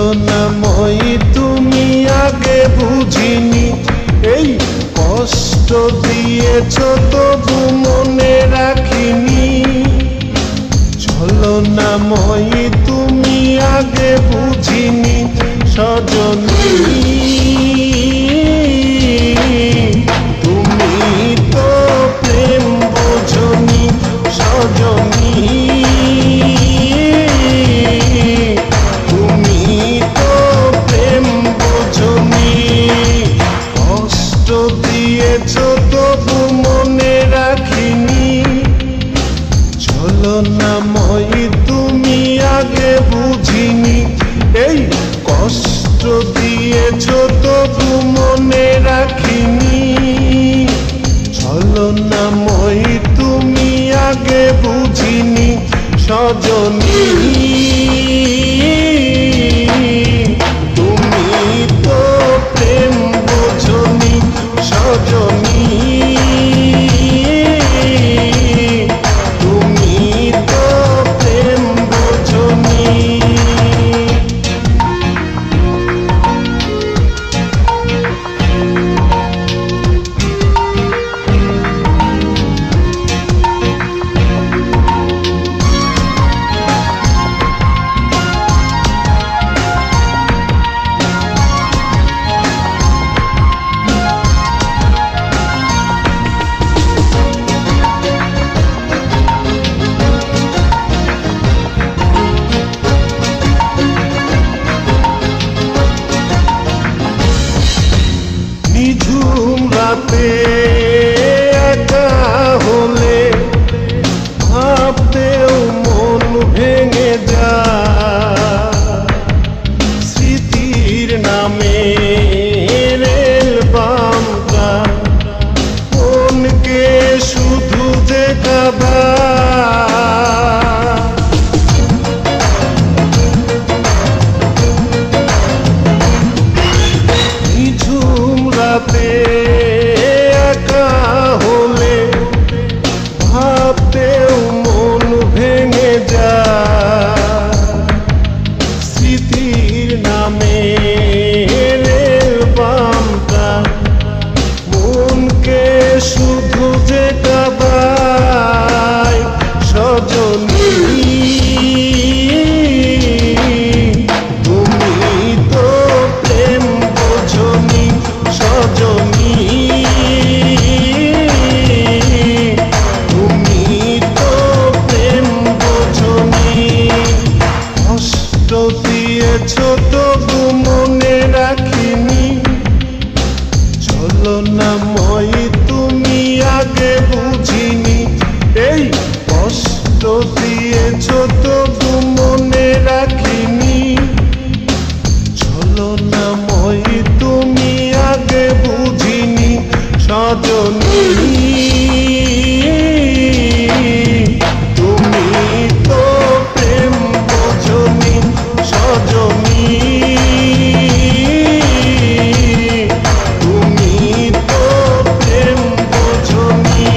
ছলনাময়ী তুমি আগে বুঝিনি, এই কষ্ট দিয়েছ তবু মনে রাখিনি। ছলনাময়ী তুমি আগে বুঝিনি সজনী, তুমি তো প্রেম বোঝনি সজনী, তুমি তো প্রেম বোঝনি। কষ্ট দিয়েছ তবু মনে রাখিনি, ছলনাময়ী তুমি আগে বুঝিনি, এই কষ্ট দিয়েছ তবু মনে রাখিনি। ছলনাময়ী তুমি আগে বুঝিনি সজনী, তুমি তো প্রেম বোঝনি সজনী, তুমি তো প্রেম বোঝনি। নিঝুম রাতে একা হলে ভাবতেও মন ভেঙে যায়, স্মৃতির নামে রেল বামকা মনকে শুধু যে কাঁদায়। নিঝুম রাতে একা হলে ভাবতেও মন ভেঙে যায়, স্মৃতির নামে রেল বামটা মনকে শুধু যে কাঁদায় সজনী, তুমি তো প্রেম বোঝনি সজনী, তুমি তো প্রেম বোঝনি। কষ্ট দিয়েছ তবু মনে রাখিনি, ছলনাময়ী তুমি আগে বুঝিনি, এই কষ্ট দিয়েছ তবু মনে রাখিনি। ছলনাময়ী তুমি আগে বুঝিনি সজনী, তুমি তো প্রেম বোঝনি সজনী, তুমি তো প্রেম বোঝনি।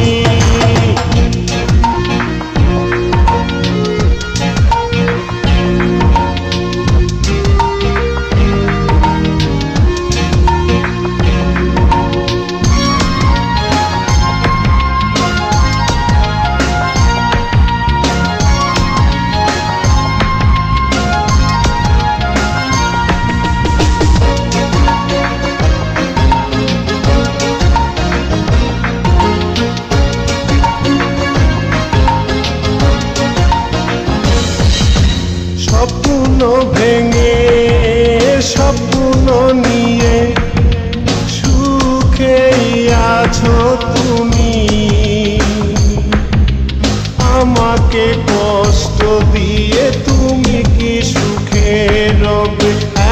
স্বপ্ন ভেঙে স্বপ্ন নিয়ে সুখেই আছো তুমি, আমাকে কষ্ট দিয়ে তুমি কি সুখে রবে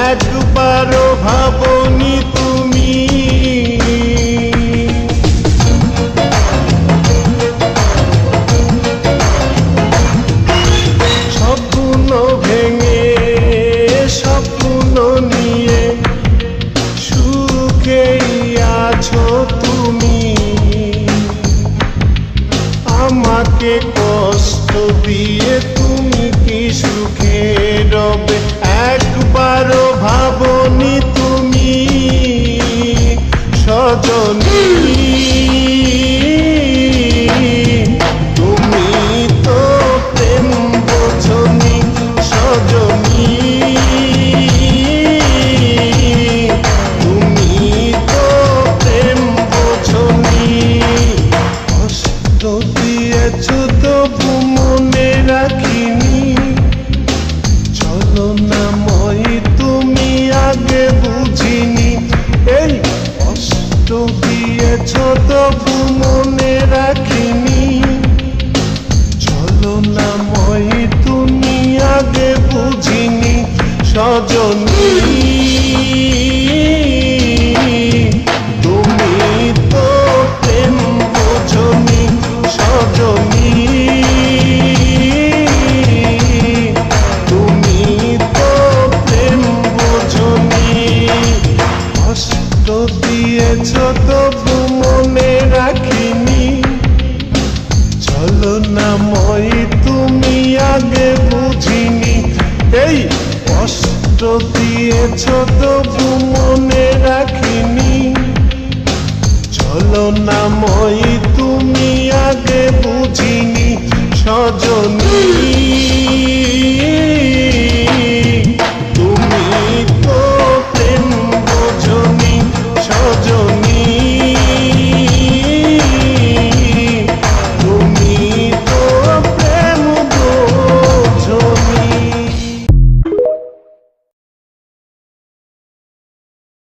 একবারও ভাবনি তুমি। স্বপ্ন ভেঙে স্বপ্ন নিয়ে সুখেই আছো তুমি, আমাকে কষ্ট দিয়ে তুমি কি সুখে রবে একবারও ভাবনি তুমি সজনী, তুমি তো প্রেম বোঝনি সজনী, তুমি তো প্রেম বোঝনি। কষ্ট দিয়েছ তবু মনে রাখিনি, চলো না মই তুমি আগে বুঝিনি। এই কষ্ট দিয়েছ তবু মনে রাখিনি, চলো না মই তুমি আগে বুঝিনি সজনী, তুমি তো প্রেম বোঝনি সজনী, তুমি তো প্রেম বোঝনি। কষ্ট দিয়েছ তবু মনে রাখিনি, চলো না মই তুমি আগে বুঝিনি। এই কষ্ট দিয়েছ তবু মনে রাখিনি, চলো না মই তুমি আগে বুঝিনি সজনী।